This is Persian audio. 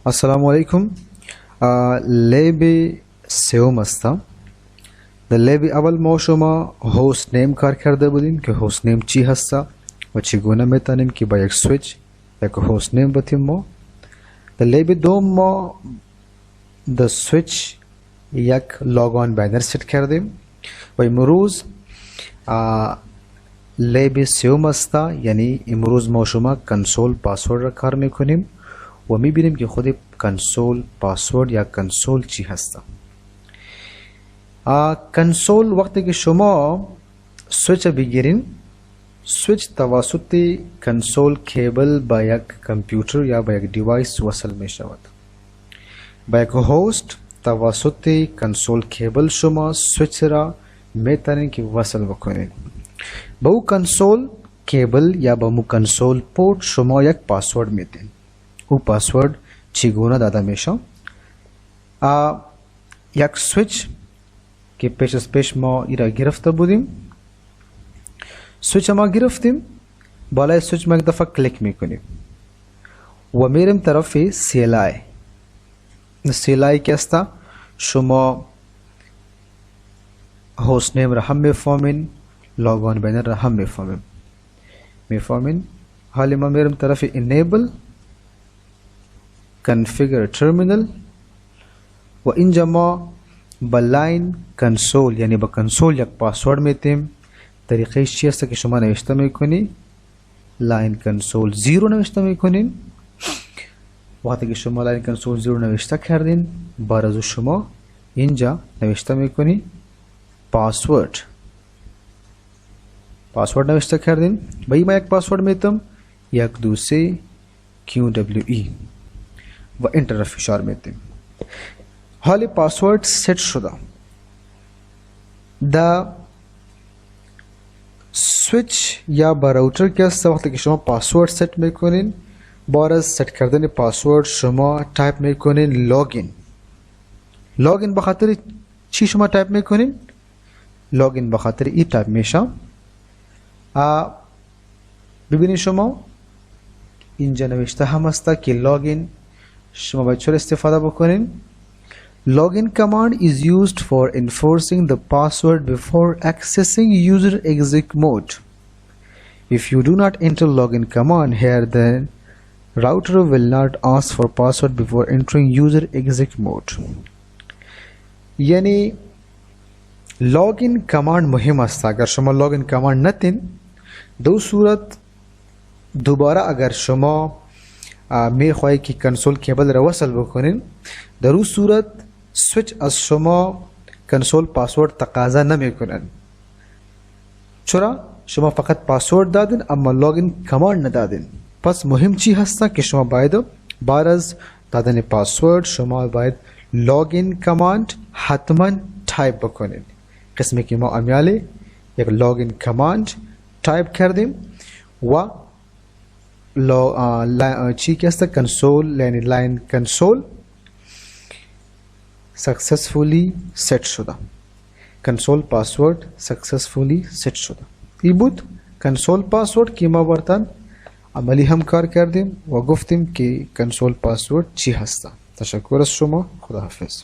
السلام علیکم. لیبی سوم است. در لیبی اول ما شما هوست نیم کار کرده بودیم که هوست نیم چی هست و چگونه میتونیم که با یک سویچ یک هوست نیم بتیم ما. در لیبی دوم ما در سویچ یک لاگان بینر سیت کردیم و امروز لیبی سوم است، یعنی امروز ما شما کنسول پاسورد را کار میکنیم و میبینیم که خود کنسول پاسورد یا کنسول چی هست. کنسول وقتی که شما سویچ بگیرین، سویچ توسط کنسول کیبل با یک کامپیوتر یا با یک دیوایس وصل می شود. با یک هوست توسط کنسول کیبل شما سویچ را میتونین که وصل بکنین. با او کنسول کیبل یا با مو کنسول پورت شما یک پاسورد میدین. او پاسورد چگونه داده میشه؟ یک سویچ که پیش از پیش ما ایرا گرفته بودیم، سویچ ما گرفتیم، بالای سویچ ما یک دفعه کلیک میکنیم و میریم طرف CLI. CLI که است شما هوست نیم را هم میفهمین، لاگان بینر را هم میفهمین. حالی ما میریم طرف enable configure terminal و اینجا ما با لاین کنسول یعنی با کنسول یک پاسورد میتیم. طریقه چی است که شما نوشته میکنی؟ لاین کنسول 0 نوشته میکنین. وقتی که شما لاین کنسول 0 نوشته کردین، بعد از شما اینجا نوشته میکنی پاسورد نوشته کردین. با این ما یک پاسورد میتم 123 QWE و انتر را فشار میدیم. حالی پاسورد سیت شده. دا سویچ یا با راوتر که است، وقتی که شما پاسورد سیت میکنین، بعد از سیت کردن پاسورد شما تایپ میکنین لاگین. به خاطر چی شما تایپ میکنین؟ لاگین به خاطر ای تایپ میشه. ببینید شما اینجا نوشته هم است که لاگین شما باید چطور استفاده بکنین. Login command is used for enforcing the password before accessing user exec mode. If you do not enter login command here, then router will not ask for password before entering user exec mode. یعنی login command مهم است. اگر شما login command نتین، دو صورت دوباره اگر شما میخواهی که کنسول کیبل را وصل بکنین، در اون صورت سویچ از شما کنسول پاسورد تقاضا نمیکنن. چرا؟ شما فقط پاسورد دادین اما لاگین کماند ندادین. پس مهم چی هست که شما باید بعد از دادن پاسورد شما باید لاگین کماند حتما تایپ بکنین. قسمی که ما امیالی یک لاگین کماند تایپ کردیم و چی که است کنسول یعنی لاین کنسول successfully set شده. کنسول پاسورد successfully set شده. ای بود کنسول پاسورد که ما برتن عملی هم کار کردیم و گفتیم که کنسول پاسورد چی هست. تشکر از شما. خداحافظ.